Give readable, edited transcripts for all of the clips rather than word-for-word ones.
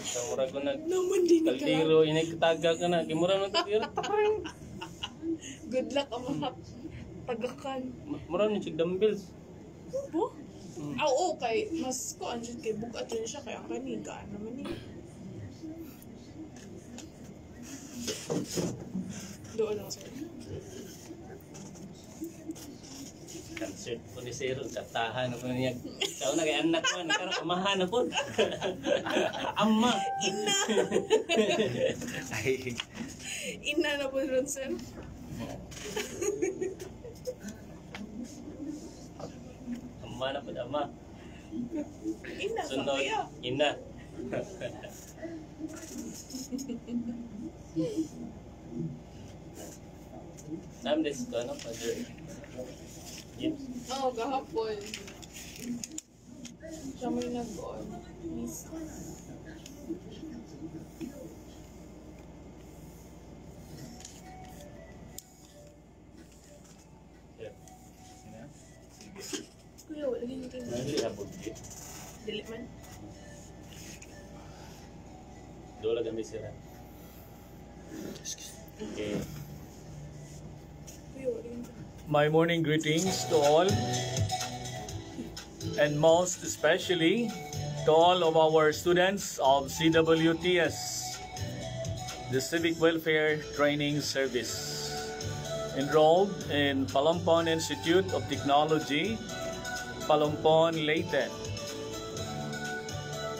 Sa mura ko nag Naman din ka. kaldero, inagtaga ka na. Kimura ng kaldero, takrang. Good luck ang mga tagakan. Mura ni Chig dumbbells. Po? Oo, kay mas ko anjud kay bugat yun siya kaya ang kaniga naman eh. Doon lang sir. Concert po ni Sir, katahan po niya. Kau na kay anak ko, nagkaroon amahan na po. Amma. Ina! Ay, Ina na po rin sir. Amma na po, ama. Ina ka Sunod, kaya. ina. Namdes ko, ano, Father? Yes. Oo, kahapon. Siya may nag-on. Miss. Yeah. Kuya, wala ganyan kayo. Nandili habog di. Dili man. Dola kami sila. Okay. Kuya, wala ganyan kayo. my morning greetings to all, and most especially to all of our students of CWTS, the Civic Welfare Training Service, enrolled in Palampon Institute of Technology, Palampon, Leyte.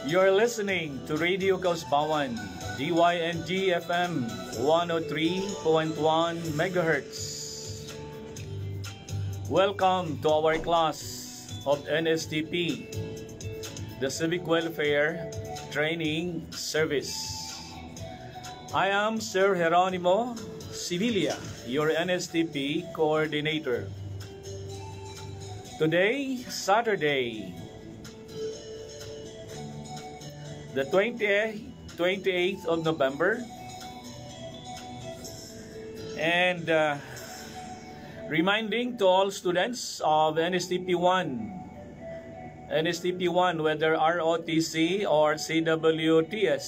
You're listening to Radio Kausbawan, DYNG FM 103.1 MHz. Welcome to our class of NSTP, the Civic Welfare Training Service. I am Sir Geronimo Sevilla, your NSTP coordinator. Today, Saturday, the 28th of November, and reminding to all students of NSTP1, whether ROTC or CWTS,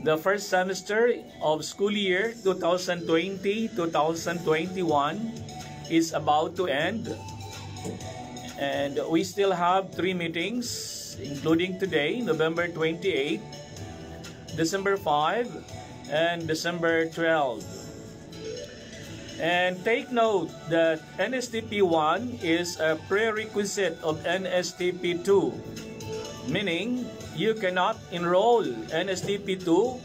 the first semester of school year 2020-2021 is about to end, and we still have 3 meetings, including today, November 28, December 5, and December 12. And take note that NSTP1 is a prerequisite of NSTP2, meaning you cannot enroll NSTP2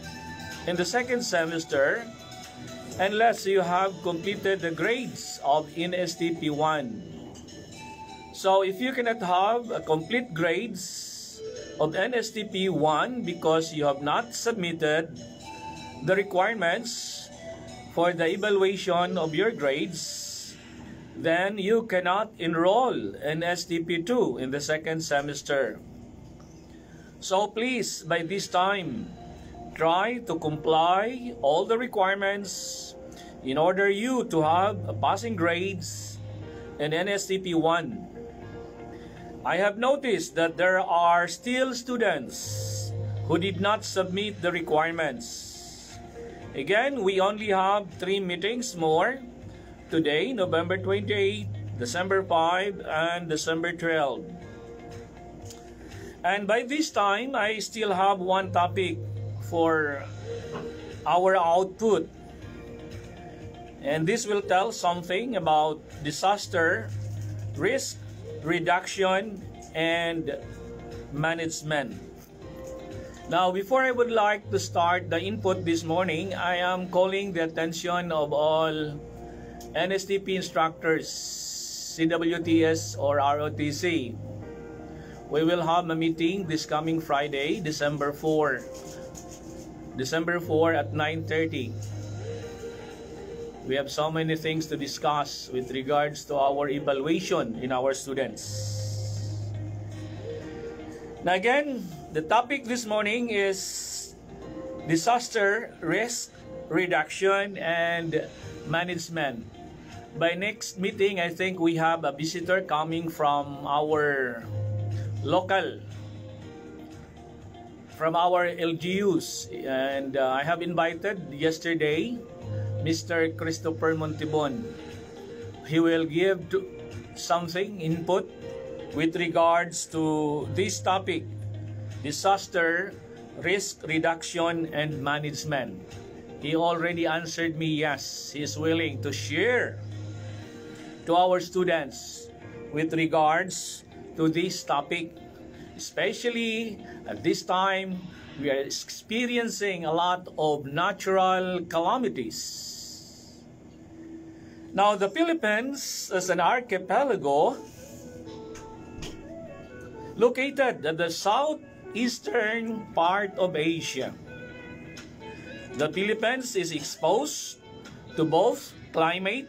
in the second semester unless you have completed the grades of NSTP1. So if you cannot have a complete grades of NSTP1 because you have not submitted the requirements for the evaluation of your grades, then you cannot enroll in STP2 in the second semester. So please, by this time, try to comply all the requirements in order you to have a passing grades in NSTP1. I have noticed that there are still students who did not submit the requirements. Again, we only have 3 meetings more today, November 28, December 5, and December 12. And by this time, I still have one topic for our output. And this will tell something about disaster, risk reduction, and management. Now, before I would like to start the input this morning, I am calling the attention of all NSTP instructors, CWTS or ROTC. We will have a meeting this coming Friday, December 4 at 9:30. We have so many things to discuss with regards to our evaluation in our students. Now again, the topic this morning is disaster risk reduction and management. By next meeting, I think we have a visitor coming from our local from our LGUs. And I have invited yesterday Mr. Christopher Montibon. He will give something, input, with regards to this topic, disaster risk reduction and management. He already answered me yes, he is willing to share to our students with regards to this topic. Especially at this time, we are experiencing a lot of natural calamities. Now, the Philippines is an archipelago located at the southeastern part of Asia. The Philippines is exposed to both climatic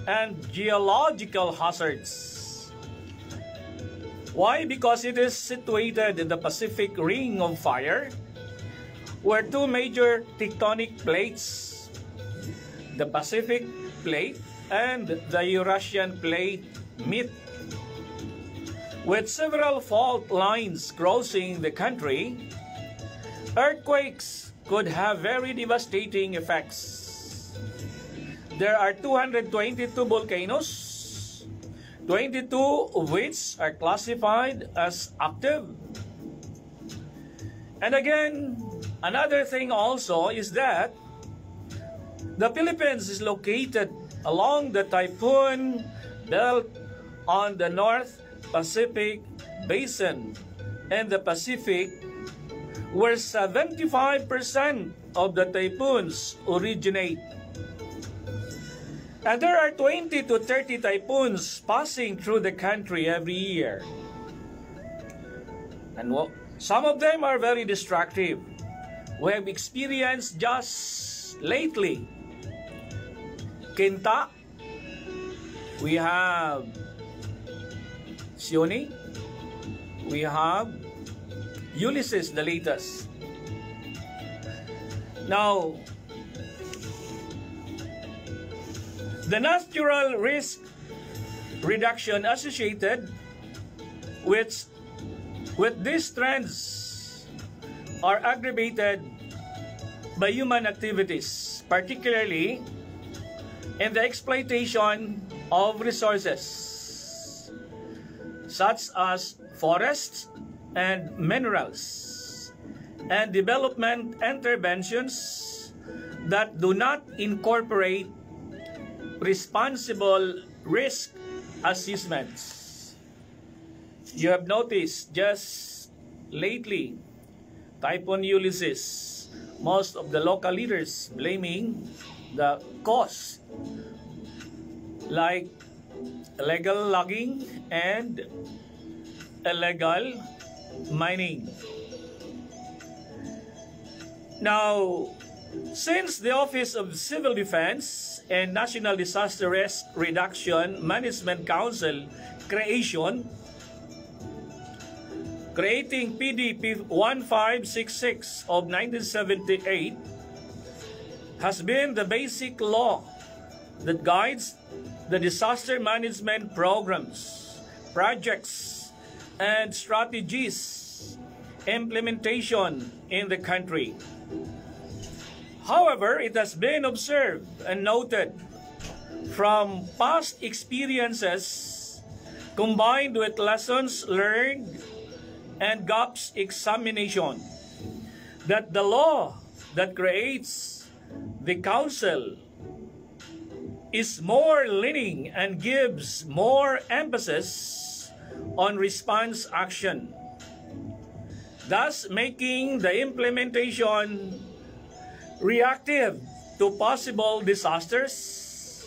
and geological hazards. Why? Because it is situated in the Pacific Ring of Fire, where two major tectonic plates, the Pacific Plate and the Eurasian Plate, meet. With several fault lines crossing the country, earthquakes could have very devastating effects. There are 222 volcanoes, 22 of which are classified as active. And again, another thing also is that the Philippines is located along the typhoon belt on the North Pacific Basin and the Pacific, where 75% of the typhoons originate. And there are 20 to 30 typhoons passing through the country every year. And some of them are very destructive. We have experienced just lately Kinta, we have Sioni, we have Ulysses, the latest. Now, the natural risk reduction associated with these trends are aggravated by human activities, particularly in the exploitation of resources such as forests and minerals, and development interventions that do not incorporate responsible risk assessments. You have noticed just lately, Typhoon Ulysses, most of the local leaders blaming the cause, like illegal logging and illegal mining. Now, since the Office of Civil Defense and National Disaster Risk Reduction Management Council creating PD 1566 of 1978 has been the basic law that guides the disaster management programs, projects, and strategies implementation in the country. However, it has been observed and noted from past experiences combined with lessons learned and GAPS examination that the law that creates the council is more lenient and gives more emphasis on response action, thus making the implementation reactive to possible disasters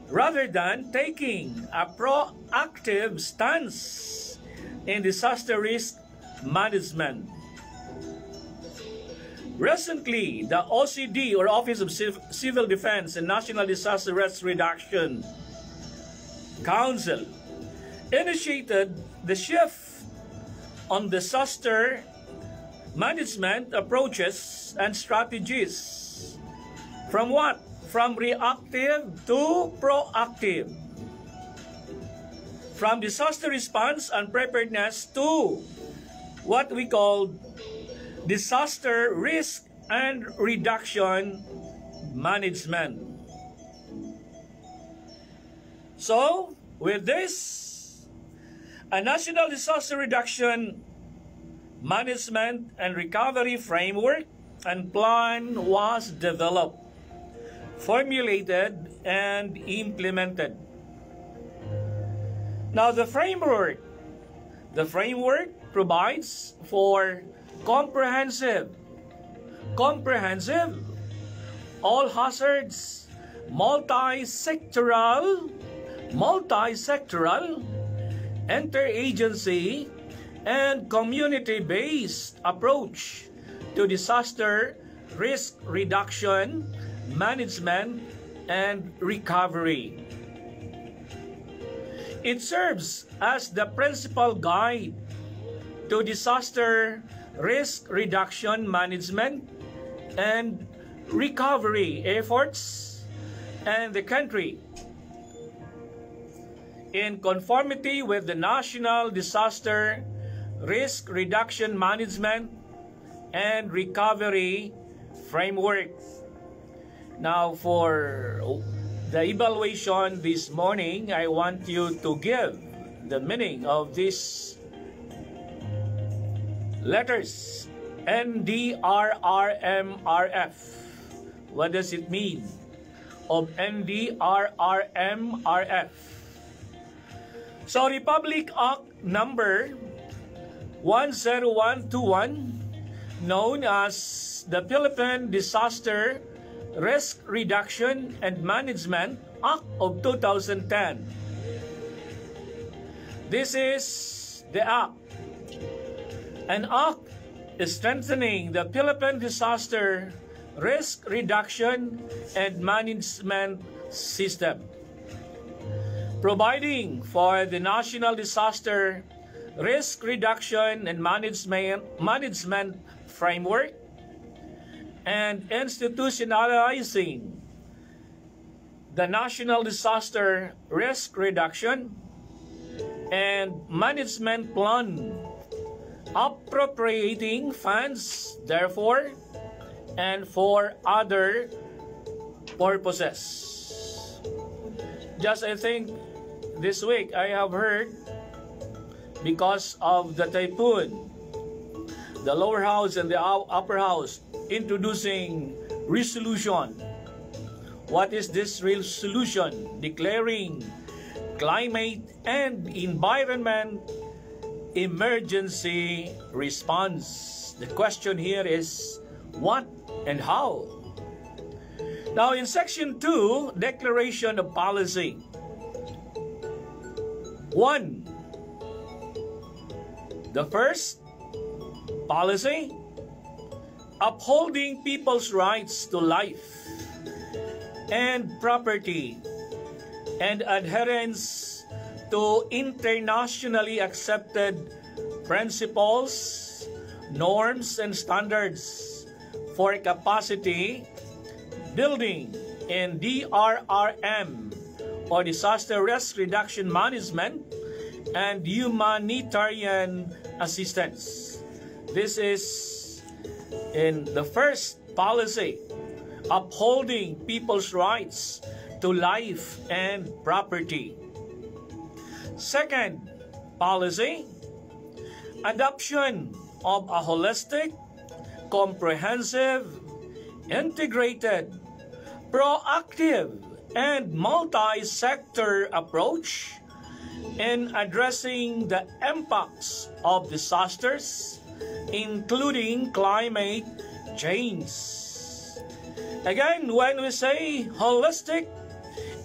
rather than taking a proactive stance in disaster risk management. Recently, the OCD, or Office of Civil Defense and National Disaster Risk Reduction Council, initiated the shift on disaster management approaches and strategies from what? From reactive to proactive. from disaster response and preparedness to what we call disaster risk and reduction management. So, with this, a national disaster reduction management and recovery framework and plan was developed, formulated, and implemented. Now, the framework provides for comprehensive, all hazards, multi-sectoral, interagency, and community-based approach to disaster risk reduction, management, and recovery. It serves as the principal guide to disaster risk reduction, management, and recovery efforts and the country, in conformity with the National Disaster Risk Reduction Management and Recovery Framework. Now, for the evaluation this morning, I want you to give the meaning of these letters. NDRRMRF. What does it mean? Of NDRRMRF. So, Republic Act number 10121, known as the Philippine Disaster Risk Reduction and Management Act of 2010. This is the act. An act is strengthening the Philippine Disaster Risk Reduction and Management System, providing for the National Disaster Risk Reduction and Management Framework, and institutionalizing the National Disaster Risk Reduction and Management Plan, appropriating funds, therefore, and for other purposes. Just, I think, this week I have heard, because of the typhoon, the lower house and the upper house introducing resolution. What is this resolution? Declaring climate and environment emergency response. The question here is what and how? Now, in section 2, declaration of policy. 1. The first policy, upholding people's rights to life and property and adherence to internationally accepted principles, norms, and standards for capacity building in DRRM, or Disaster Risk Reduction Management, and humanitarian assistance. This is in the first policy, upholding people's rights to life and property. Second policy, adoption of a holistic, comprehensive, integrated, proactive, and multi-sector approach in addressing the impacts of disasters, including climate change. Again, when we say holistic,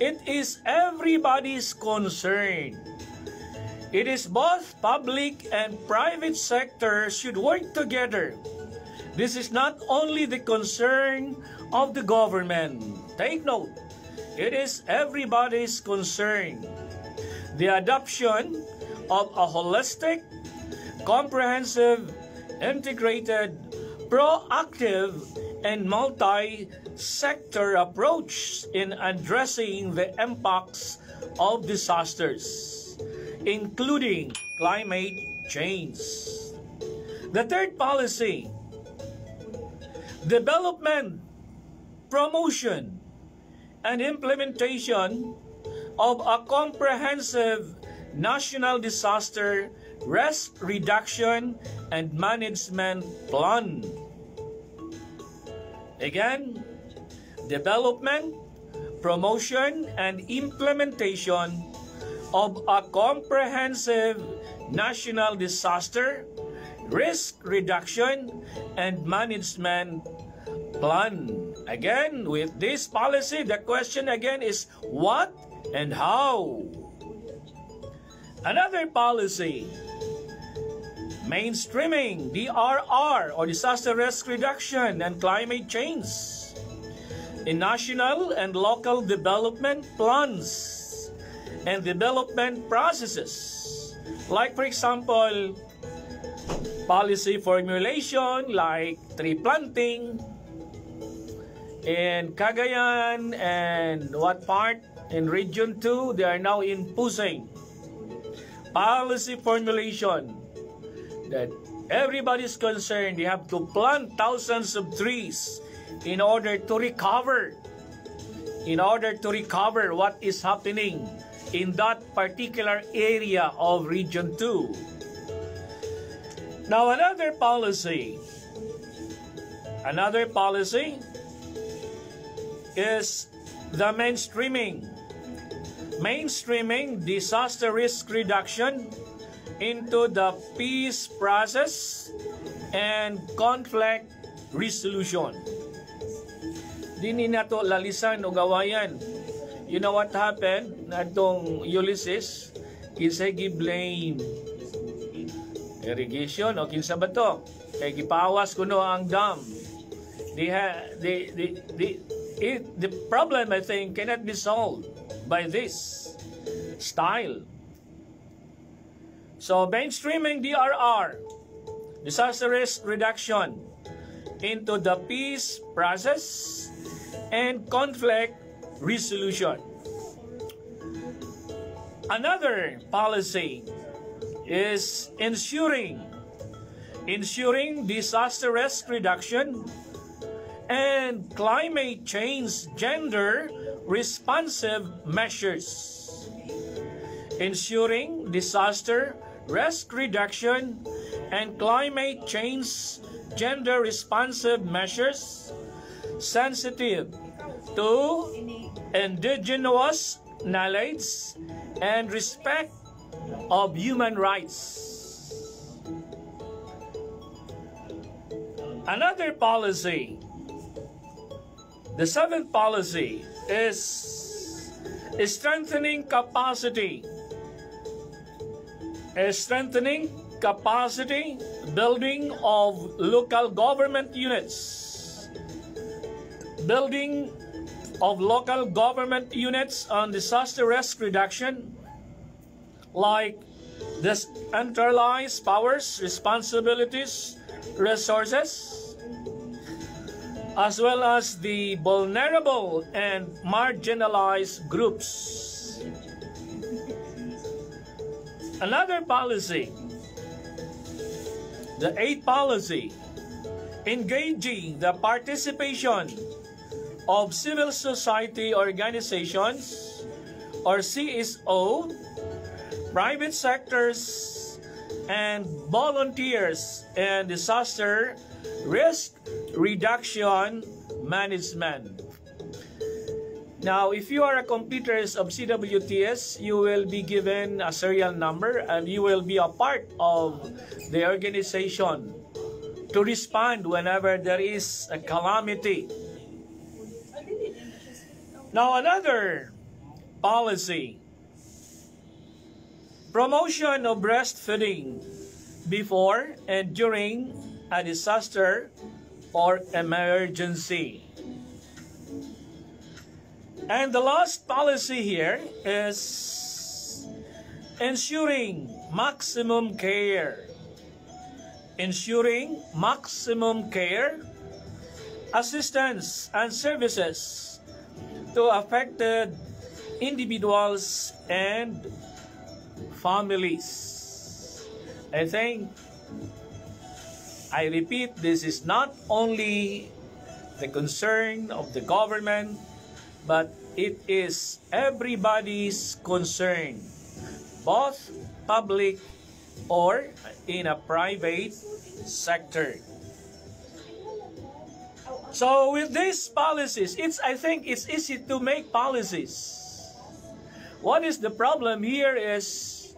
it is everybody's concern. It is both public and private sector should work together. This is not only the concern of the government. Take note, it is everybody's concern. The adoption of a holistic, comprehensive, integrated, proactive, and multi-sector approach in addressing the impacts of disasters, including climate change. The third policy, development, promotion, and implementation of a comprehensive national disaster risk reduction and management plan. Again, development, promotion, and implementation of a comprehensive national disaster risk reduction and management plan. Again, with this policy, the question again is what and how? Another policy, mainstreaming DRR or disaster risk reduction and climate change in national and local development plans and development processes. Like for example, policy formulation like tree planting in Cagayan and what part in Region 2 they are now in Puseng. Policy formulation that everybody's concerned they have to plant thousands of trees in order to recover what is happening in that particular area of Region 2. Now another policy is the mainstreaming disaster risk reduction into the peace process and conflict resolution. Dini nato lalisan o gawayan. You know what happened? Natong Ulysses, kinsa gi-blame irrigation o kinsa ba to? Kay gipawas kuno ang dam. The problem, I think, cannot be solved by this style. So, mainstreaming DRR, disaster risk reduction, into the peace process and conflict resolution. Another policy is ensuring disaster risk reduction and climate change gender responsive measures. Ensuring disaster risk reduction and climate change gender responsive measures sensitive to indigenous knowledge and respect of human rights. Another policy, the seventh policy, is strengthening capacity. Building of local government units. Building of local government units on disaster risk reduction, like decentralized powers, responsibilities, resources, as well as the vulnerable and marginalized groups. Another policy, the eighth policy, engaging the participation of civil society organizations or CSO, private sectors, and volunteers in disaster risk reduction management. Now, if you are a completers of CWTS, you will be given a serial number and you will be a part of the organization to respond whenever there is a calamity. Now, another policy, promotion of breastfeeding before and during a disaster or emergency. And the last policy here is ensuring maximum care. Ensuring maximum care, assistance, and services to affected individuals and families. I think, I repeat, this is not only the concern of the government, but it is everybody's concern, both public or in a private sector. So with these policies, I think it's easy to make policies. What is the problem here is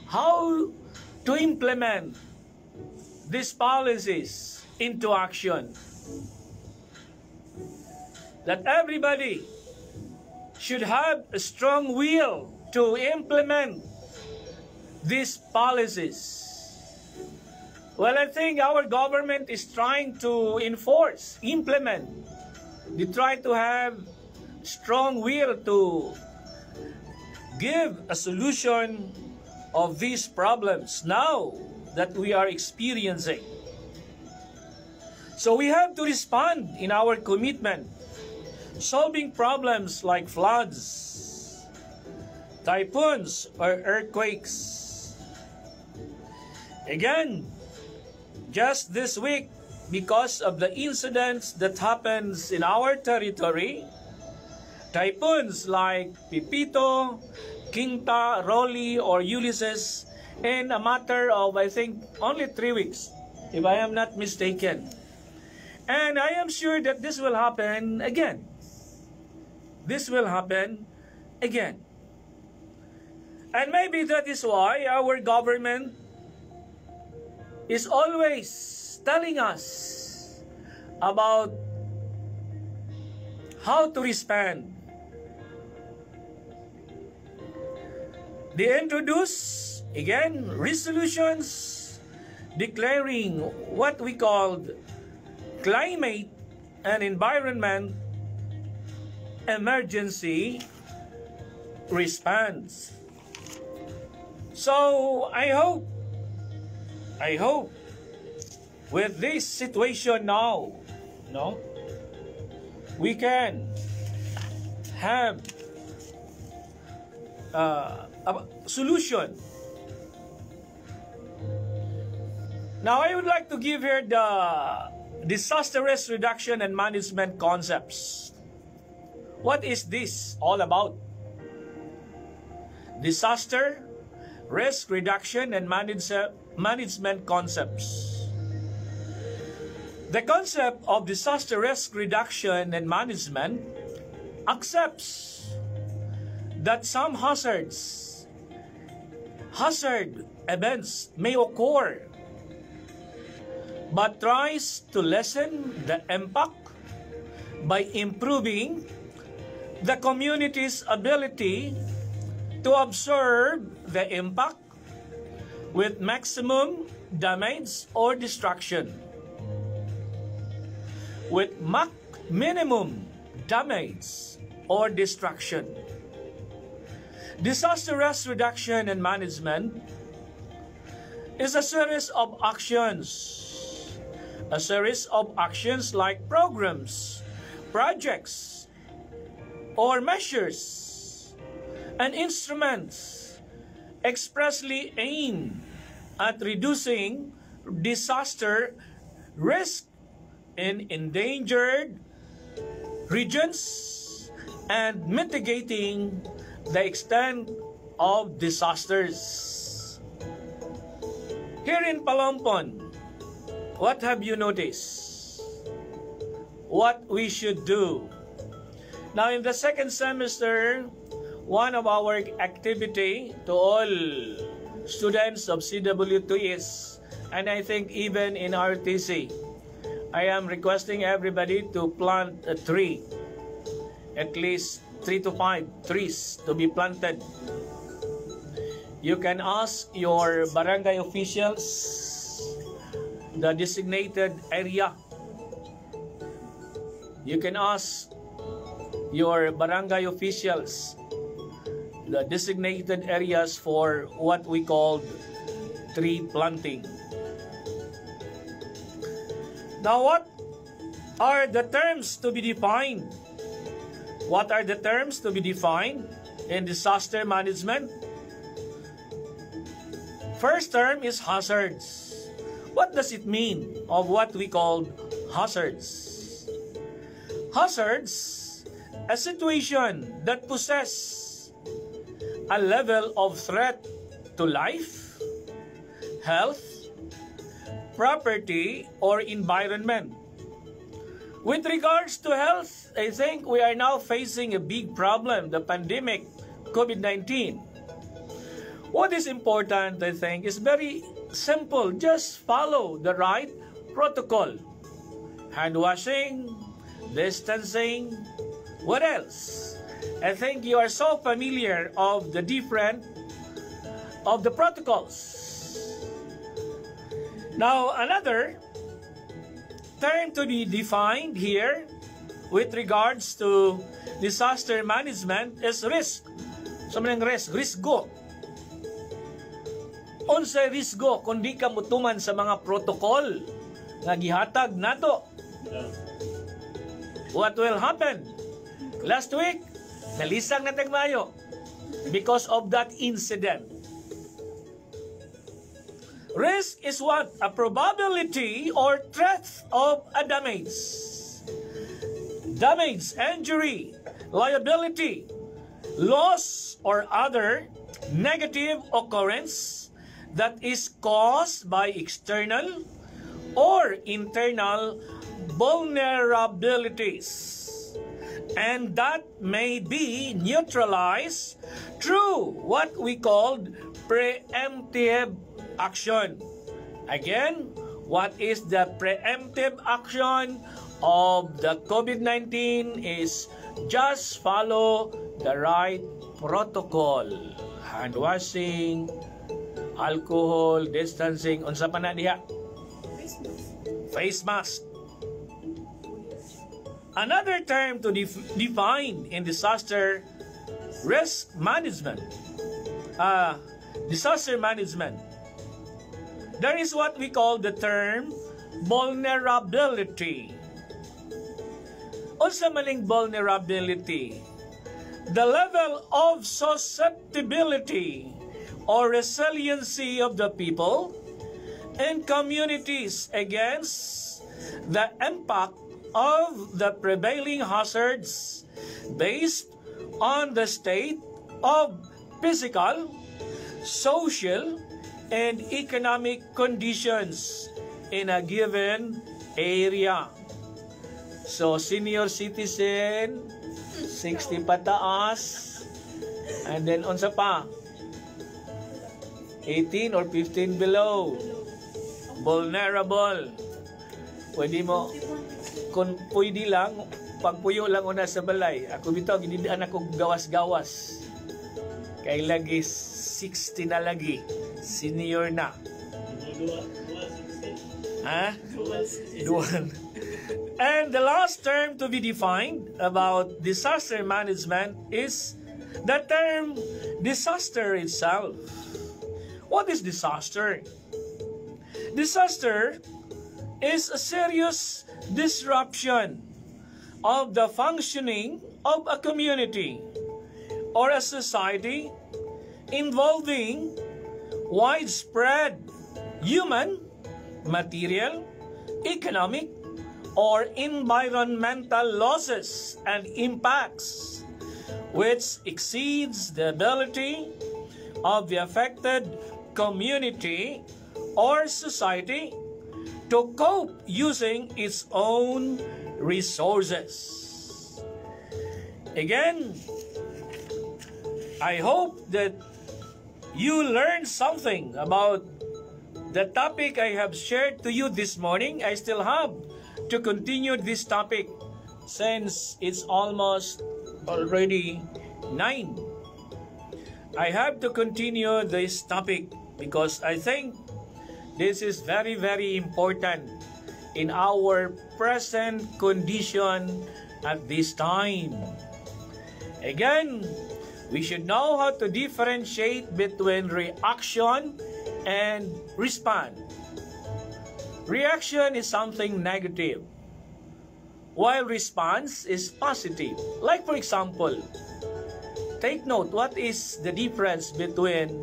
how to implement these policies into action. That everybody should have a strong will to implement these policies. Well, I think our government is trying to implement. They try to have strong will to give a solution of these problems now that we are experiencing. So we have to respond in our commitment, solving problems like floods, typhoons, or earthquakes. Again, just this week, because of the incidents that happens in our territory, typhoons like Pipito, Quinta, Rolly, or Ulysses, in a matter of, I think, only 3 weeks, if I am not mistaken. And I am sure that this will happen again. This will happen again. And maybe that is why our government is always telling us about how to respond. They introduce, again, resolutions declaring what we called climate and environment emergency response. So I hope with this situation now, we can have a solution. Now, I would like to give here the disaster risk reduction and management concepts. What is this all about? Disaster risk reduction and management concepts. The concept of disaster risk reduction and management accepts that some hazard events may occur, but tries to lessen the impact by improving the community's ability to absorb the impact with maximum damage or destruction. With minimum damage or destruction. Disaster risk reduction and management is a series of actions. A series of actions like programs, projects, or measures and instruments expressly aimed at reducing disaster risk in endangered regions and mitigating the extent of disasters. Here in Palampon, what have you noticed? What we should do? Now, in the second semester, one of our activity to all students of CW2 is, and I think even in RTC, I am requesting everybody to plant a tree. At least 3 to 5 trees to be planted. You can ask your barangay officials, the designated area. You can ask your barangay officials, the designated areas for what we call tree planting. Now, what are the terms to be defined? What are the terms to be defined in disaster management? First term is hazards. What does it mean of what we call hazards? Hazards, a situation that possess a level of threat to life, health, property, or environment. With regards to health, I think we are now facing a big problem, the pandemic, COVID-19. What is important, I think, is very simple. Just follow the right protocol. Hand washing, distancing, what else? I think you are so familiar of the protocols. Now, another term to be defined here with regards to disaster management is risk. So, manang risgo. Unsay risgo kundi ka mutuman sa mga protocol nga gihatag nato. What will happen? Last week, nalisang na tagmayo because of that incident. Risk is what? A probability or threat of a damage. Damage, injury, liability, loss, or other negative occurrence that is caused by external or internal vulnerabilities, and that may be neutralized through what we called preemptive action. Again, what is the preemptive action of the COVID-19 is just follow the right protocol. Hand washing, alcohol, distancing, unsa pa na diha? Face mask. Another term to define in disaster risk management, disaster management, there is what we call the term vulnerability. Unsa maning vulnerability? The level of susceptibility or resiliency of the people and communities against the impact of the prevailing hazards based on the state of physical, social, and economic conditions in a given area. So, senior citizen, 60 pataas, and then unsa pa? 18 or 15 below. Vulnerable. Pwede mo, kung pwede lang, pagpuyo lang una sa balay. Ako bitaw, ginidaan ako gawas-gawas. Kay lagi, 60 na lagi. Senior na. Ha? Duwan. And the last term to be defined about disaster management is the term disaster itself. What is disaster? Disaster is a serious disruption of the functioning of a community or a society involving widespread human, material, economic, or environmental losses and impacts which exceeds the ability of the affected community or society to cope using its own resources. Again, I hope that you learned something about the topic I have shared to you this morning. I still have to continue this topic since it's almost already 9. I have to continue this topic because I think this is very, very important in our present condition at this time. Again, we should know how to differentiate between reaction and response. Reaction is something negative, while response is positive. Like for example, take note, what is the difference between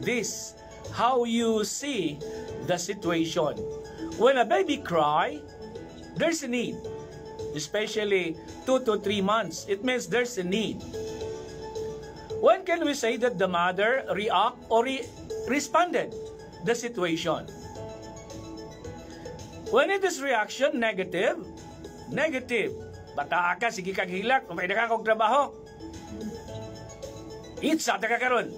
this? how you see the situation. When a baby cry, there's a need. Especially 2 to 3 months, it means there's a need. When can we say that the mother react or responded the situation? When it is reaction negative, negative. Bata ka, sige kag hilak, may na ka kong trabaho. Itsa, taka karon.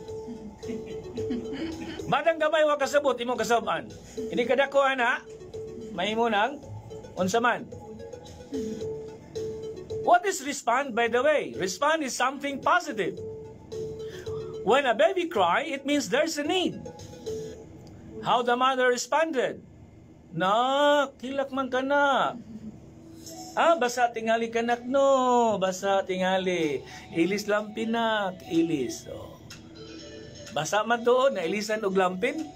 Madang gamay wa kasabot, imong kasaban. Hindi ka dako, ana, may mo nang unsaman. What is respond, by the way? Respond is something positive. When a baby cry, it means there's a need. How the mother responded? Nak, hilak man ka na. Basa tingali kanak no. Basa tingali. Ilis lampin nak. Ilis. Oh. Basa man doon. Nailisan og lampin.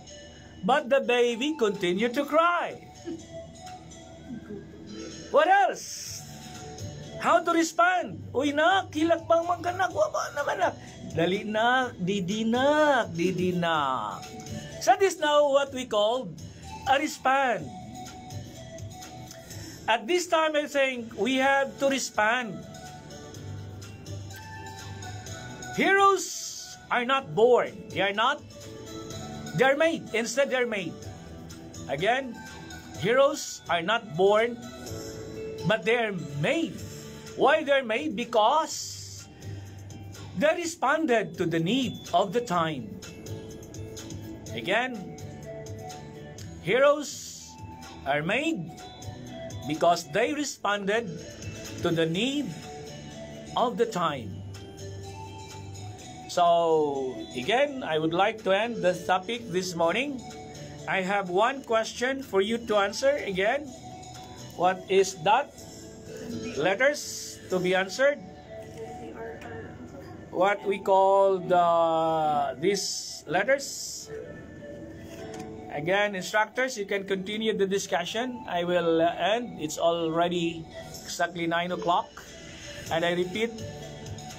But the baby continued to cry. What else? How to respond? Uy nak, hilak bang man kanak. Waba naman nak. Dali nak, didinak, didinak. So this now what we call a respond. At this time, I think we have to respond. Heroes are not born. They are not. They are made. Instead, they are made. Again, heroes are not born, but they are made. Why they are made? Because they responded to the need of the time. Again, heroes are made because they responded to the need of the time. So, again, I would like to end the topic this morning. I have one question for you to answer again. What is that? Letters to be answered. What we call these letters. Again, instructors, you can continue the discussion. I will end. It's already exactly 9 o'clock. And I repeat,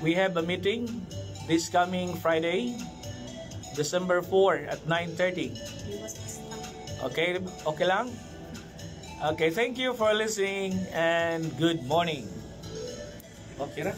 we have a meeting this coming Friday, December 4 at 9:30. Okay? Okay lang? Okay, thank you for listening and good morning. Okay na?